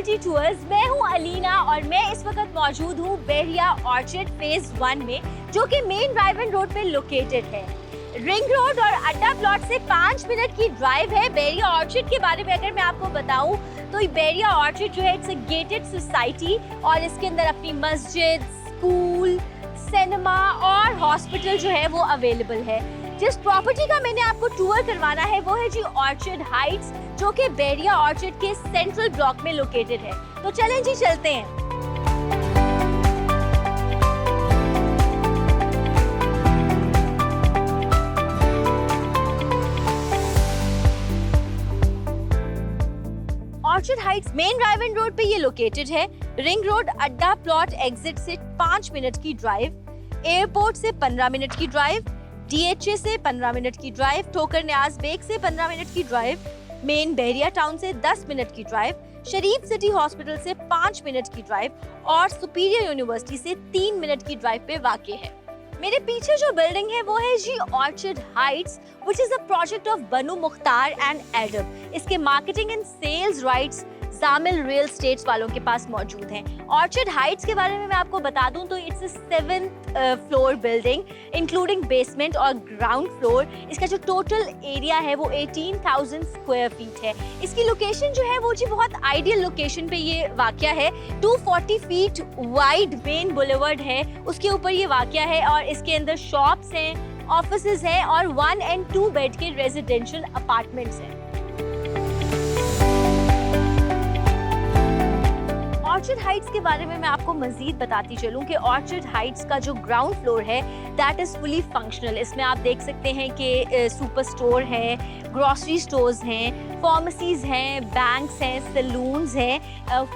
Property tours. मैं हूं अलीना और मैं इस वक्त मौजूद हूं बेरिया ऑर्चिड फेज 1 में, जो कि मेन ड्राइव एंड रोड पे लोकेटेड है। रिंग रोड और अड्डा प्लॉट से 5 मिनट की ड्राइव है। बेरिया ऑर्चिड के बारे में अगर मैं आपको बताऊं तो बेरिया ऑर्चिड जो है इट्स अ गेटेड सोसाइटी और इसके अंदर अपनी मस्जिद, स्कूल, सिनेमा और हॉस्पिटल जो है वो अवेलेबल है। जिस प्रॉपर्टी का मैंने आपको टूर करवाना है वो है जी ऑर्चिड हाइट्स, जो कि बेरिया ऑर्चिड के सेंट्रल ब्लॉक में लोकेटेड है। तो चलें जी, चलते हैं। Orchid Heights main drive and road पे ये लोकेटेड है। रिंग रोड अड्डा प्लॉट एग्जिट से 5 मिनट की ड्राइव, एयरपोर्ट से 15 मिनट की ड्राइव, DHA से 15 मिनट की ड्राइव, ठोकर न्याज बेग से 15 मिनट की ड्राइव, मेन बेरिया टाउन से 10 मिनट की ड्राइव, शरीफ सिटी हॉस्पिटल से 5 मिनट की ड्राइव और सुपीरियर यूनिवर्सिटी से 3 मिनट की ड्राइव पे वाक़ है। मेरे पीछे जो बिल्डिंग है वो है जी orchid heights, which is a project of Banu Mukhtar and Adam. इसके marketing and sales rights Jamil real estates वालों के पास मौजूद हैं। ऑर्चिड हाइट्स के बारे में मैं आपको बता दूं तो it's a 7th floor building including basement और ग्राउंड फ्लोर। इसका जो टोटल एरिया है वो 18,000 स्क्वायर फीट है। इसकी लोकेशन जो है वो जी बहुत आइडियल लोकेशन पे ये वाक़या है। 240 फीट वाइड मेन बुलेवर्ड है, उसके ऊपर ये वाक़या है और इसके अंदर शॉप्स हैं, ऑफिसेज हैं और 1 and 2 बेड के रेजिडेंशियल अपार्टमेंट्स हैं। ऑर्चिड हाइट्स के बारे में मैं आपको मजीद बताती चलूं कि ऑर्चिड हाइट्स का जो ग्राउंड फ्लोर है दैट इज़ फुली फंक्शनल। इसमें आप देख सकते हैं कि सुपर स्टोर है, ग्रॉसरी स्टोर्स हैं, फार्मेसीज हैं, बैंक्स हैं, सैलून्स हैं,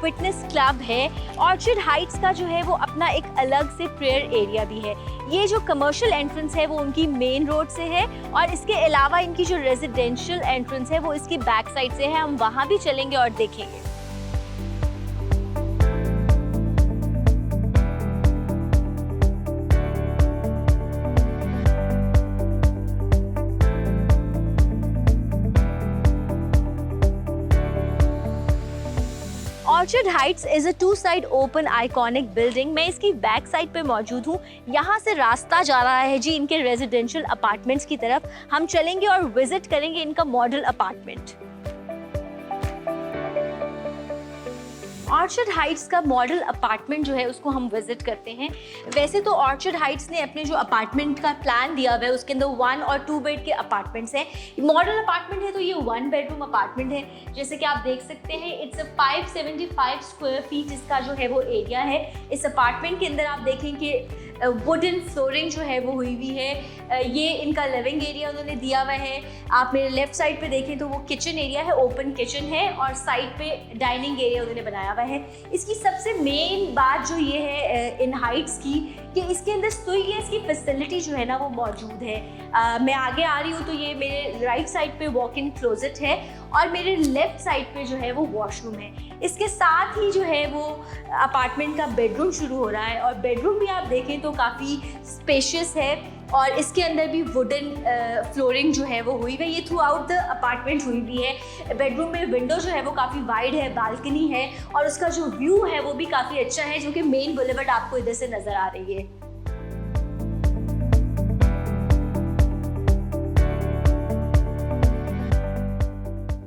फिटनेस क्लब है। ऑर्चिड हाइट्स का जो है वो अपना एक अलग से प्रेयर एरिया भी है। ये जो कमर्शियल एंट्रेंस है वो उनकी मेन रोड से है और इसके अलावा इनकी जो रेजिडेंशियल एंट्रेंस है वो इसकी बैक साइड से है। हम वहाँ भी चलेंगे और देखेंगे। Orchid heights is a two side open iconic building. मैं इसकी बैक साइड पे मौजूद हूँ। यहाँ से रास्ता जा रहा है जी इनके रेजिडेंशियल अपार्टमेंट्स की तरफ। हम चलेंगे और विजिट करेंगे इनका मॉडल अपार्टमेंट। ऑर्चिड हाइट्स का मॉडल अपार्टमेंट जो है उसको हम विजिट करते हैं। वैसे तो ऑर्चिड हाइट्स ने अपने जो अपार्टमेंट का प्लान दिया हुआ है उसके अंदर 1 और 2 बेड के अपार्टमेंट्स हैं। मॉडल अपार्टमेंट है तो ये 1 बेडरूम अपार्टमेंट है। जैसे कि आप देख सकते हैं इट्स अ 575 स्क्वायर फीट इसका जो है वो एरिया है। इस अपार्टमेंट के अंदर आप देखें कि वुडन फ्लोरिंग जो है वो हुई हुई है। ये इनका लिविंग एरिया उन्होंने दिया हुआ है। आप मेरे लेफ्ट साइड पे देखें तो वो किचन एरिया है, ओपन किचन है और साइड पे डाइनिंग एरिया उन्होंने बनाया हुआ है। इसकी सबसे मेन बात जो ये है इन हाइट्स की कि इसके अंदर सुई गैस की फैसिलिटी जो है ना वो मौजूद है। मैं आगे आ रही हूँ तो ये मेरे राइट साइड पे वॉक इन क्लोजेट है और मेरे लेफ्ट साइड पे जो है वो वॉशरूम है। इसके साथ ही जो है वो अपार्टमेंट का बेडरूम शुरू हो रहा है और बेडरूम भी आप देखें तो काफ़ी स्पेशियस है और इसके अंदर भी वुडन फ्लोरिंग जो है वो हुई है। ये थ्रू आउट द अपार्टमेंट हुई भी है। बेडरूम में विंडो जो है वो काफ़ी वाइड है, बालकनी है और उसका जो व्यू है वो भी काफ़ी अच्छा है, जो कि मेन बुलेवर्ड आपको इधर से नज़र आ रही है।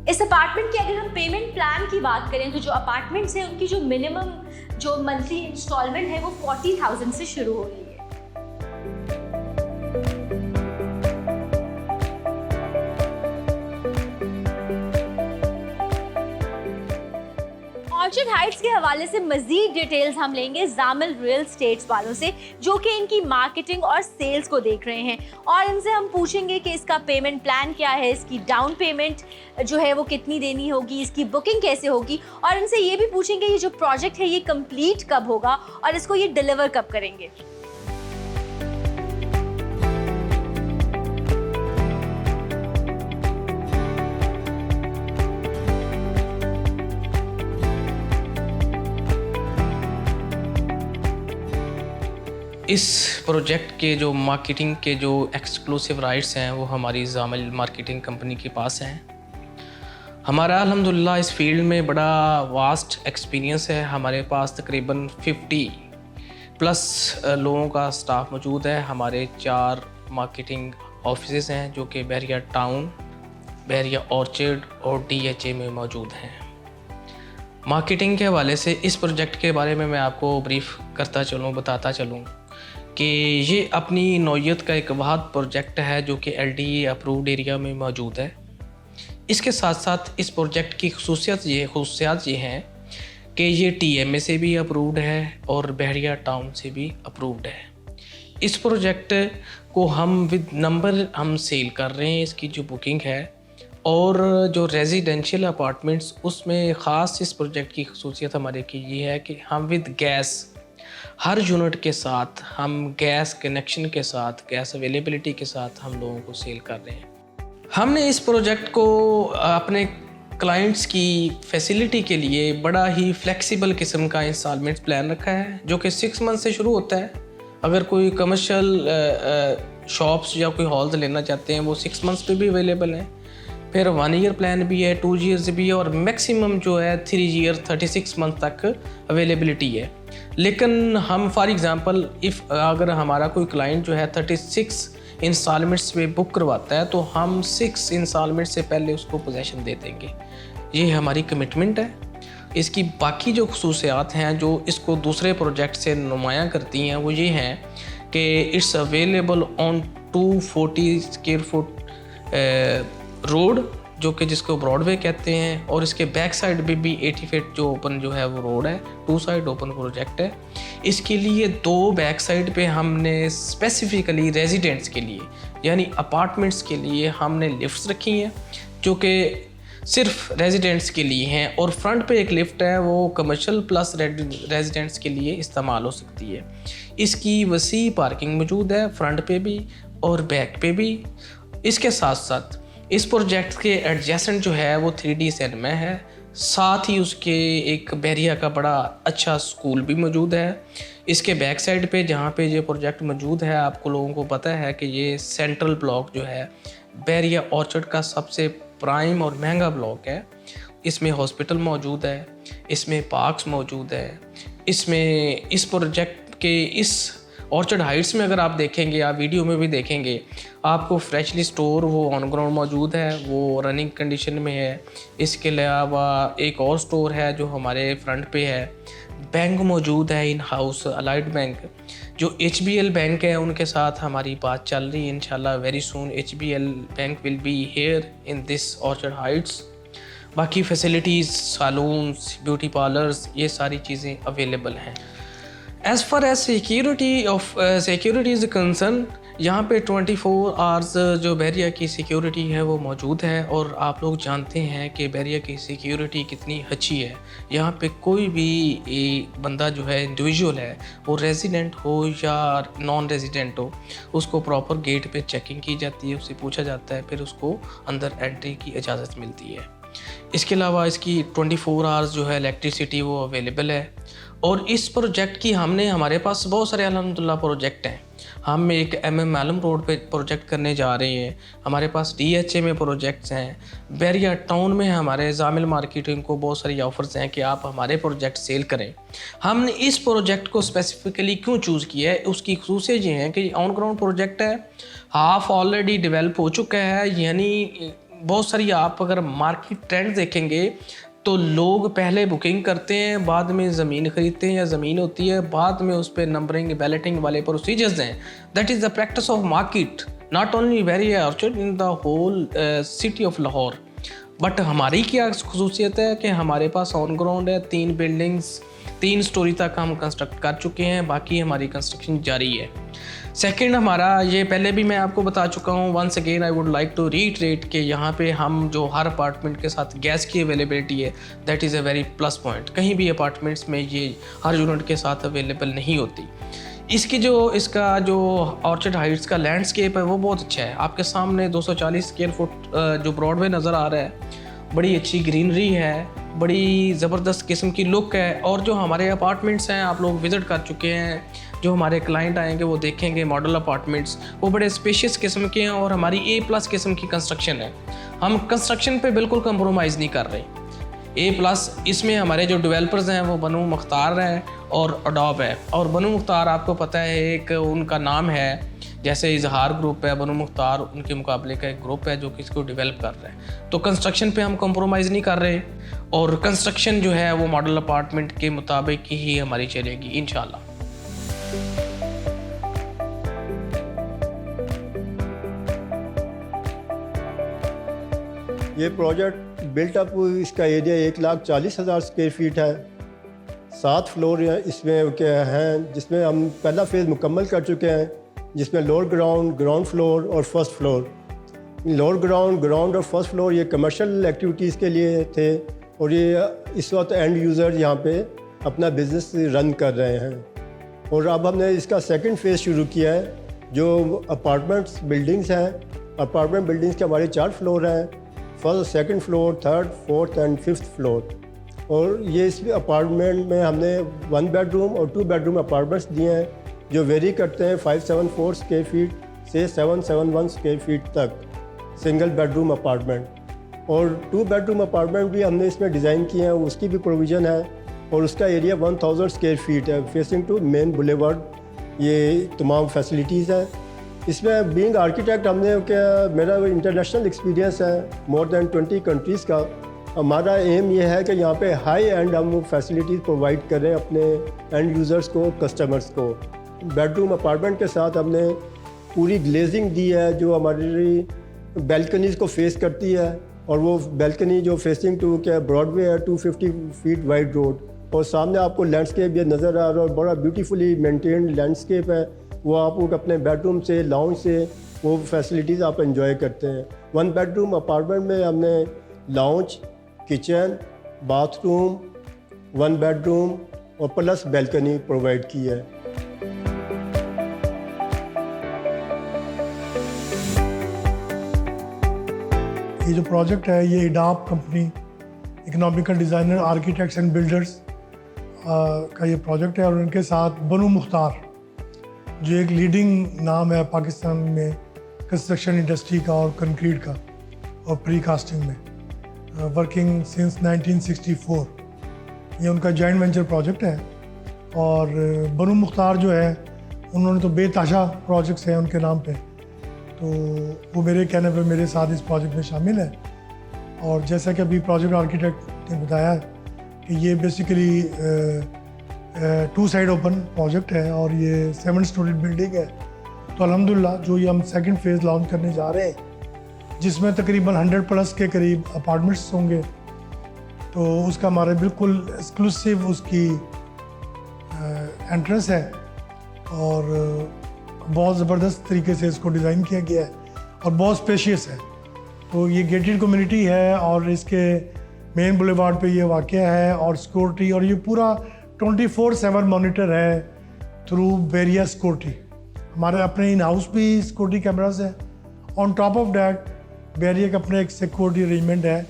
इस अपार्टमेंट की अगर हम पेमेंट प्लान की बात करें तो जो अपार्टमेंट्स हैं उनकी जो मिनिमम जो मंथली इंस्टॉलमेंट है वो 40,000 से शुरू हो रही है। ऑर्चिड हाइट्स के हवाले से मजीद डिटेल्स हम लेंगे जामिल रियल एस्टेट्स वालों से, जो कि इनकी मार्केटिंग और सेल्स को देख रहे हैं और इनसे हम पूछेंगे कि इसका पेमेंट प्लान क्या है, इसकी डाउन पेमेंट जो है वो कितनी देनी होगी, इसकी बुकिंग कैसे होगी और इनसे ये भी पूछेंगे ये जो प्रोजेक्ट है ये कंप्लीट कब होगा और इसको ये डिलीवर कब करेंगे। इस प्रोजेक्ट के जो मार्केटिंग के जो एक्सक्लूसिव राइट्स हैं वो हमारी जामिल मार्केटिंग कंपनी के पास हैं। हमारा अल्हम्दुलिल्लाह इस फील्ड में बड़ा वास्ट एक्सपीरियंस है। हमारे पास तकरीबन 50 प्लस लोगों का स्टाफ मौजूद है। हमारे 4 मार्केटिंग ऑफिसेज़ हैं जो कि बहरिया टाउन, बहरिया ऑर्चर्ड और DHA में मौजूद हैं। मार्केटिंग के हवाले से इस प्रोजेक्ट के बारे में मैं आपको ब्रीफ करता चलूँ, बताता चलूँ कि ये अपनी नौइयत का एक वाहिद प्रोजेक्ट है जो कि LDA अप्रूव्ड एरिया में मौजूद है। इसके साथ साथ इस प्रोजेक्ट की खसूसियात ये हैं कि ये TMA से भी अप्रूव्ड है और बहरिया टाउन से भी अप्रूव्ड है। इस प्रोजेक्ट को हम विद नंबर हम सेल कर रहे हैं, इसकी जो बुकिंग है, और जो रेजिडेंशियल अपार्टमेंट्स उसमें ख़ास इस प्रोजेक्ट की खसूसियत हमारे की ये है कि हम विद गैस हर यूनिट के साथ, हम गैस कनेक्शन के साथ, गैस अवेलेबिलिटी के साथ हम लोगों को सेल कर रहे हैं। हमने इस प्रोजेक्ट को अपने क्लाइंट्स की फैसिलिटी के लिए बड़ा ही फ्लेक्सिबल किस्म का इंस्टॉलमेंट प्लान रखा है जो कि 6 मंथ से शुरू होता है। अगर कोई कमर्शियल शॉप्स या कोई हॉल्स लेना चाहते हैं वो 6 मंथ्स पे भी अवेलेबल हैं। फिर 1 ईयर प्लान भी है, 2 ईयर्स भी है, और मैक्सिमम जो है 3 ईयर 36 मंथ तक अवेलेबिलिटी है। लेकिन हम फॉर एग्ज़ाम्पल अगर हमारा कोई क्लाइंट जो है 36 इंस्टॉलमेंट्स पे बुक करवाता है तो हम 6 इंस्टॉलमेंट से पहले उसको पोजेसन दे देंगे। ये हमारी कमिटमेंट है। इसकी बाकी जो खसूसियात हैं जो इसको दूसरे प्रोजेक्ट से नुमायाँ करती हैं वो ये हैं कि it's available on 240 square foot road जो कि जिसको ब्रॉडवे कहते हैं, और इसके बैक साइड पे भी 80 फीट जो ओपन जो है वो रोड है, 2 साइड ओपन प्रोजेक्ट है। इसके लिए 2 बैक साइड पे हमने स्पेसिफिकली रेजिडेंट्स के लिए यानी अपार्टमेंट्स के लिए हमने लिफ्ट्स रखी हैं जो कि सिर्फ रेजिडेंट्स के लिए हैं, और फ्रंट पे एक लिफ्ट है वो कमर्शियल प्लस रेजिडेंट्स के लिए इस्तेमाल हो सकती है। इसकी वसी पार्किंग मौजूद है फ्रंट पे भी और बैक पे भी। इसके साथ साथ इस प्रोजेक्ट के एडजेसेंट जो है वो 3D सिनेमा है, साथ ही उसके एक बहरिया का बड़ा अच्छा स्कूल भी मौजूद है। इसके बैक साइड पे जहाँ पे ये प्रोजेक्ट मौजूद है, आपको लोगों को पता है कि ये सेंट्रल ब्लॉक जो है बहरिया ऑर्चर्ड का सबसे प्राइम और महंगा ब्लॉक है। इसमें हॉस्पिटल मौजूद है, इसमें पार्क्स मौजूद है, इसमें इस प्रोजेक्ट के इस ऑर्चर्ड हाइट्स में अगर आप देखेंगे, आप वीडियो में भी देखेंगे, आपको फ्रेशली स्टोर वो ऑन ग्राउंड मौजूद है, वो रनिंग कंडीशन में है। इसके अलावा एक और स्टोर है जो हमारे फ्रंट पे है। बैंक मौजूद है इन हाउस, अलाइड बैंक जो HBL बैंक है उनके साथ हमारी बात चल रही है। इंशाल्लाह very soon HBL bank will be here in this orchard heights. बाकी फैसिलिटीज़, सैलून्स, ब्यूटी पार्लर्स, ये सारी चीज़ें अवेलेबल हैं। As far as security is concern, यहाँ पे 24 आवर्स जो बहरिया की सिक्योरिटी है वो मौजूद है, और आप लोग जानते हैं कि बहरिया की सिक्योरिटी कितनी अच्छी है। यहाँ पे कोई भी बंदा जो है इंडिविजुअल है, वो रेजिडेंट हो या नॉन रेजिडेंट हो, उसको प्रॉपर गेट पे चेकिंग की जाती है, उससे पूछा जाता है, फिर उसको अंदर एंट्री की इजाज़त मिलती है। इसके अलावा इसकी 24 आवर्स जो है इलेक्ट्रिसिटी वो अवेलेबल है। और इस प्रोजेक्ट की हमारे पास बहुत सारे अल्हम्दुलिल्लाह प्रोजेक्ट हैं। हम एक MM रोड पे प्रोजेक्ट करने जा रहे हैं, हमारे पास DHA में प्रोजेक्ट्स हैं, बहरिया टाउन में हमारे जामिल मार्केटिंग को बहुत सारी ऑफ़र्स हैं कि आप हमारे प्रोजेक्ट सेल करें। हमने इस प्रोजेक्ट को स्पेसिफिकली क्यों चूज़ किया है, उसकी खसूसियत ये हैं कि ऑन ग्राउंड प्रोजेक्ट है, हाफ ऑलरेडी डेवलप हो चुका है। यानी बहुत सारी आप अगर मार्केट ट्रेंड देखेंगे तो लोग पहले बुकिंग करते हैं, बाद में ज़मीन ख़रीदते हैं या ज़मीन होती है, बाद में उस पर नंबरिंग बैलेटिंग वाले प्रोसीजर्स हैं। That is the practice of market, not only Bahria orchard in the whole city of Lahore. But हमारी क्या खसूसियत है कि हमारे पास ऑन ग्राउंड है, 3 बिल्डिंग्स 3 स्टोरी तक हम कंस्ट्रक्ट कर चुके हैं, बाकी हमारी कंस्ट्रक्शन जारी है। सेकंड, हमारा ये पहले भी मैं आपको बता चुका हूँ, once again I would like to reiterate कि यहाँ पे हम जो हर अपार्टमेंट के साथ गैस की अवेलेबिलिटी है, that is a very plus point. कहीं भी अपार्टमेंट्स में ये हर यूनिट के साथ अवेलेबल नहीं होती। इसका जो ऑर्चर्ड हाइट्स का लैंडस्केप है वो बहुत अच्छा है। आपके सामने 240 स्क्वायर फुट जो ब्रॉडवे नज़र आ रहा है, बड़ी अच्छी ग्रीनरी है, बड़ी ज़बरदस्त किस्म की लुक है। और जो हमारे अपार्टमेंट्स हैं, आप लोग विज़िट कर चुके हैं, जो हमारे क्लाइंट आएंगे वो देखेंगे मॉडल अपार्टमेंट्स, वो बड़े स्पेशियस किस्म के हैं और हमारी A+ किस्म की कंस्ट्रक्शन है। हम कंस्ट्रक्शन पे बिल्कुल कंप्रोमाइज़ नहीं कर रहे। A+ इसमें हमारे जो डेवलपर्स हैं वो बनू मुख्तार है और अडोब है। और बनू मुख्तार आपको पता है एक उनका नाम है, जैसे इजहार ग्रुप है, बनू मुख्तार उनके मुकाबले का एक ग्रुप है जो कि इसको डेवलप कर रहा है। तो कंस्ट्रक्शन पे हम कंप्रोमाइज़ नहीं कर रहे और कंस्ट्रक्शन जो है वो मॉडल अपार्टमेंट के मुताबिक ही हमारी चलेगी इंशाल्लाह। ये प्रोजेक्ट बिल्ट अप इसका एरिया 1,40,000 स्क्वायर फीट है। 7 फ्लोर इसमें क्या हैं, जिसमें हम पहला फेज़ मुकम्मल कर चुके हैं, जिसमें लोअर ग्राउंड, ग्राउंड फ्लोर और फर्स्ट फ्लोर। लोअर ग्राउंड और फर्स्ट फ्लोर ये कमर्शियल एक्टिविटीज़ के लिए थे और ये इस वक्त एंड यूज़र यहाँ पे अपना बिज़नेस रन कर रहे हैं। और अब हमने इसका सेकंड फेज़ शुरू किया है, जो अपार्टमेंट्स बिल्डिंग्स हैं। अपार्टमेंट बिल्डिंग्स के हमारे 4 फ्लोर हैं, first, second floor, third, fourth and fifth floor. और ये इस अपार्टमेंट में हमने 1 बेडरूम और 2 बेडरूम अपार्टमेंट्स दिए हैं, जो वेरी करते हैं 574 स्क्वायर फीट से 771 स्क्वायर फीट तक सिंगल बेडरूम अपार्टमेंट। और 2 बेडरूम अपार्टमेंट भी हमने इसमें डिज़ाइन किए हैं, उसकी भी प्रोविज़न है और उसका एरिया 1000 स्क्वायर फीट है, फेसिंग टू मेन बुलेवार्ड। ये तमाम फैसिलिटीज़ हैं इसमें। बीइंग आर्किटेक्ट हमने क्या, मेरा इंटरनेशनल एक्सपीरियंस है मोर देन 20 कंट्रीज़ का। हमारा एम ये है कि यहाँ पे हाई एंड हम फैसिलिटीज़ प्रोवाइड करें अपने एंड यूज़र्स को, कस्टमर्स को। बेडरूम अपार्टमेंट के साथ हमने पूरी ग्लेजिंग दी है जो हमारी बैल्कनीज़ को फेस करती है, और वो बैल्कनी जो फेसिंग टू क्या ब्रॉडवे है, 250 फीट वाइड रोड, और सामने आपको लैंडस्केप ये नज़र आ रहा है और बड़ा ब्यूटीफुली मेंटेन्ड लैंडस्केप है। वो आप अपने बेडरूम से, लाउंज से वो फैसिलिटीज़ आप एंजॉय करते हैं। 1 बेडरूम अपार्टमेंट में हमने लाउंज, किचन, बाथरूम, 1 बेडरूम और प्लस बैल्कनी प्रोवाइड की है। ये जो प्रोजेक्ट है ये इडाप company, economical designer, architects and builders का ये प्रोजेक्ट है। और उनके साथ बनू मुख्तार जो एक लीडिंग नाम है पाकिस्तान में कंस्ट्रक्शन इंडस्ट्री का और कंक्रीट का और प्री कास्टिंग में, वर्किंग सिंस 1964। ये उनका जॉइंट वेंचर प्रोजेक्ट है। और बनू मुख्तार जो है उन्होंने तो बेताशा प्रोजेक्ट्स हैं उनके नाम पे, तो वो मेरे कहने पे मेरे साथ इस प्रोजेक्ट में शामिल है। और जैसा कि अभी प्रोजेक्ट आर्किटेक्ट ने बताया कि ये बेसिकली 2 साइड ओपन प्रोजेक्ट है और ये 7 स्टोरी बिल्डिंग है। तो अल्हम्दुलिल्लाह जो ये हम सेकंड फेज़ लॉन्च करने जा रहे हैं, जिसमें तकरीबन 100+ के करीब अपार्टमेंट्स होंगे, तो उसका हमारे बिल्कुल एक्सक्लूसिव उसकी एंट्रेंस है और बहुत ज़बरदस्त तरीके से इसको डिज़ाइन किया गया है और बहुत स्पेशियस है। तो ये गेटेड कम्युनिटी है और इसके मेन बुलेवार्ड पे ये वाक़या है और सिक्योरिटी, और ये पूरा 24/7 मॉनिटर है थ्रू बैरियर सिक्योरिटी। हमारे अपने इन हाउस भी सिक्योरिटी कैमरास हैं। On top of that barrier का अपने एक सिक्योरिटी अरेंजमेंट है।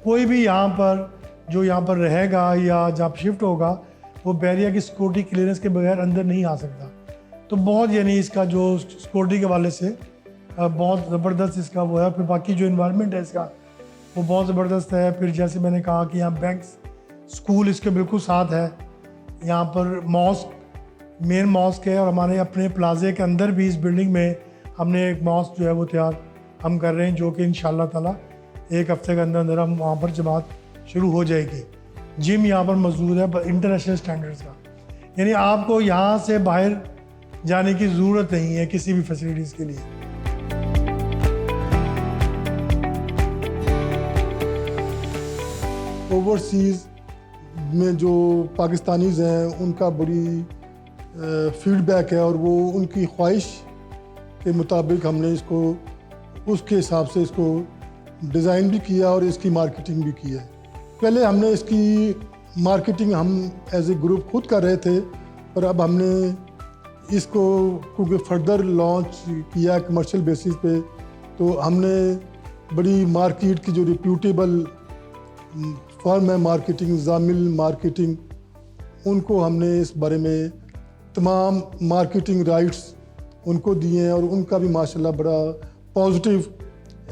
कोई भी यहाँ पर जो यहाँ पर रहेगा या जहाँ पर शिफ्ट होगा वो बैरियर की सिक्योरिटी क्लियरेंस के बगैर अंदर नहीं आ सकता। तो बहुत यानी इसका जो सिक्योरिटी के वाले से बहुत ज़बरदस्त इसका वो है। फिर बाकी जो इन्वायरमेंट है इसका वो बहुत ज़बरदस्त है। फिर जैसे मैंने कहा कि यहाँ बैंक्स, स्कूल इसके बिल्कुल साथ है। यहाँ पर मॉस्क, मेन मॉस्क है और हमारे अपने प्लाजे के अंदर भी इस बिल्डिंग में हमने एक मॉस्क जो है वो तैयार हम कर रहे हैं, जो कि इंशाल्लाह ताला 1 हफ्ते के अंदर अंदर हम वहाँ पर जमात शुरू हो जाएगी। जिम यहाँ पर मौजूद है इंटरनेशनल स्टैंडर्ड्स का, यानी आपको यहाँ से बाहर जाने की ज़रूरत नहीं है किसी भी फैसिलिटीज़ के लिए। ओवरसीज़ में जो पाकिस्तानीज़ हैं उनका बड़ी फीडबैक है और वो उनकी ख्वाहिश के मुताबिक हमने इसको उसके हिसाब से इसको डिज़ाइन भी किया और इसकी मार्केटिंग भी की है। पहले हमने इसकी मार्केटिंग हम एज ए ग्रुप खुद कर रहे थे, पर अब हमने इसको क्योंकि फर्दर लॉन्च किया कमर्शियल बेसिस पे, तो हमने बड़ी मार्केट की जो रिप्यूटेबल फर्म है मार्केटिंग, जामिल मार्केटिंग, उनको हमने इस बारे में तमाम मार्केटिंग राइट्स उनको दिए हैं और उनका भी माशाल्लाह बड़ा पॉजिटिव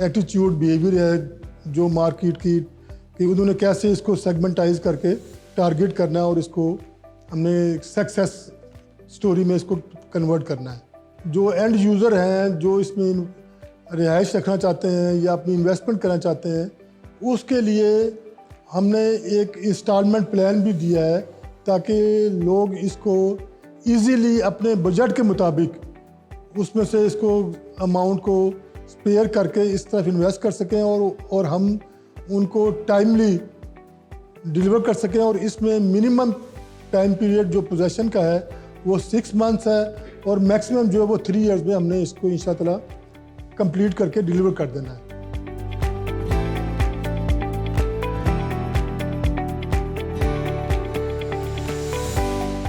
एटीट्यूड बिहेवियर है जो मार्केट की कि उन्होंने कैसे इसको सेगमेंटाइज करके टारगेट करना है और इसको हमने सक्सेस स्टोरी में इसको कन्वर्ट करना है। जो एंड यूज़र हैं जो इसमें रिहाइश रखना चाहते हैं या अपनी इन्वेस्टमेंट करना चाहते हैं, उसके लिए हमने एक इंस्टॉलमेंट प्लान भी दिया है ताकि लोग इसको इजीली अपने बजट के मुताबिक उसमें से इसको अमाउंट को स्पेयर करके इस तरफ इन्वेस्ट कर सकें और हम उनको टाइमली डिलीवर कर सकें। और इसमें मिनिमम टाइम पीरियड जो पोजेसन का है वो 6 मंथ्स है और मैक्सिमम जो है वो 3 इयर्स में हमने इसको इंशाअल्लाह कंप्लीट करके डिलीवर कर देना है।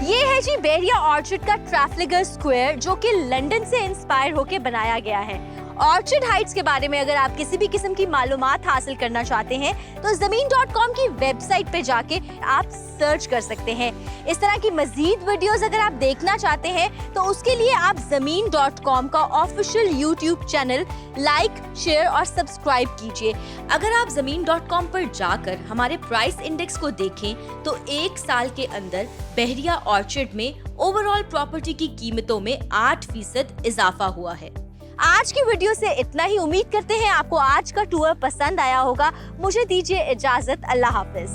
ये है जी बहरिया ऑर्चिड का ट्रैफलगर स्क्वायर, जो कि लंदन से इंस्पायर होकर बनाया गया है। ऑर्चिड हाइट्स के बारे में अगर आप किसी भी किस्म की मालूमात हासिल करना चाहते हैं तो ज़मीन.com की वेबसाइट पे जाके आप सर्च कर सकते हैं। इस तरह की मजीद वीडियोस अगर आप देखना चाहते हैं तो उसके लिए आप ज़मीन.com का official YouTube channel like, share और सब्सक्राइब कीजिए। अगर आप ज़मीन.com पर जाकर हमारे प्राइस इंडेक्स को देखें तो 1 साल के अंदर बहरिया ऑर्चिड में ओवरऑल प्रॉपर्टी की कीमतों में 8% इजाफा हुआ है। आज की वीडियो से इतना ही। उम्मीद करते हैं आपको आज का टूर पसंद आया होगा। मुझे दीजिए इजाजत। अल्लाह हाफिज।